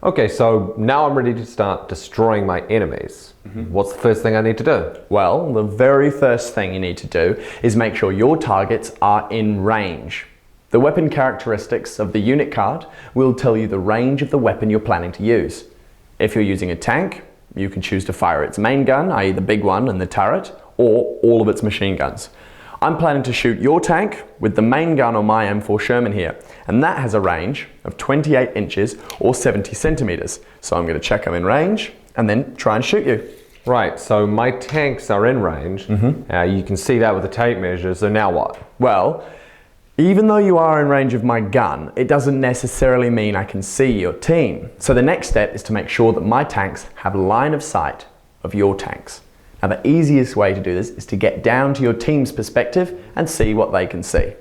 Okay, so now I'm ready to start destroying my enemies. What's the first thing I need to do? Well, the very first thing you need to do is make sure your targets are in range. The weapon characteristics of the unit card will tell you the range of the weapon you're planning to use. If you're using a tank, you can choose to fire its main gun, i.e. the big one and the turret, or all of its machine guns. I'm planning to shoot your tank with the main gun on my M4 Sherman here, and that has a range of 28 inches or 70 centimeters. So I'm going to check I'm in range and then try and shoot you. Right, so my tanks are in range. You can see that with the tape measure, so now what? Well, even though you are in range of my gun, it doesn't necessarily mean I can see your team. So the next step is to make sure that my tanks have line of sight of your tanks. Now the easiest way to do this is to get down to your team's perspective and see what they can see.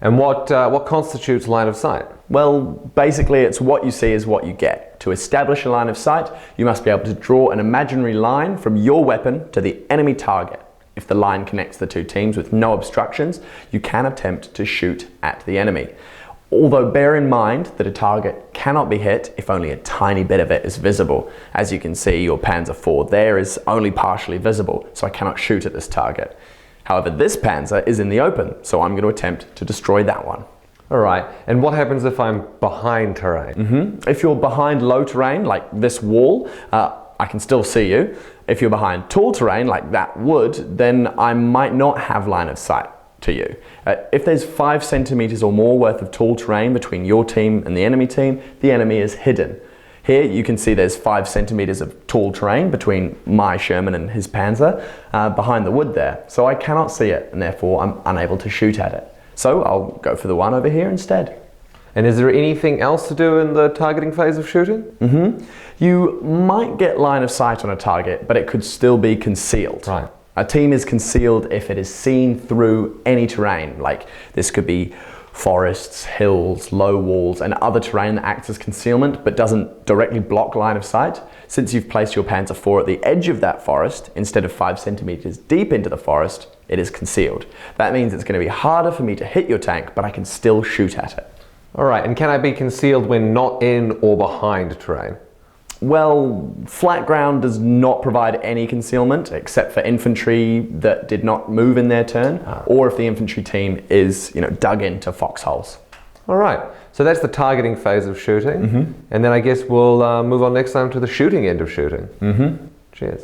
And what constitutes line of sight? Well, basically it's what you see is what you get. To establish a line of sight, you must be able to draw an imaginary line from your weapon to the enemy target. If the line connects the two teams with no obstructions, you can attempt to shoot at the enemy. Although bear in mind that a target cannot be hit if only a tiny bit of it is visible. As you can see, your Panzer IV there is only partially visible, so I cannot shoot at this target. However, this Panzer is in the open, so I'm going to attempt to destroy that one. Alright, and what happens if I'm behind terrain? If you're behind low terrain, like this wall, I can still see you. If you're behind tall terrain, like that wood, then I might not have line of sight to you. If there's 5 centimeters or more worth of tall terrain between your team and the enemy is hidden. Here you can see there's 5 centimeters of tall terrain between my Sherman and his Panzer behind the wood there. So I cannot see it, and therefore I'm unable to shoot at it. So I'll go for the one over here instead. And is there anything else to do in the targeting phase of shooting? You might get line of sight on a target, but it could still be concealed. Right. A team is concealed if it is seen through any terrain, like this could be forests, hills, low walls, and other terrain that acts as concealment but doesn't directly block line of sight. Since you've placed your Panzer IV at the edge of that forest, instead of 5 centimeters deep into the forest, it is concealed. That means it's going to be harder for me to hit your tank, but I can still shoot at it. Alright, and can I be concealed when not in or behind terrain? Well, flat ground does not provide any concealment except for infantry that did not move in their turn, or if the infantry team is, dug into foxholes. Alright, so that's the targeting phase of shooting, and then I guess we'll move on next time to the shooting end of shooting. Cheers.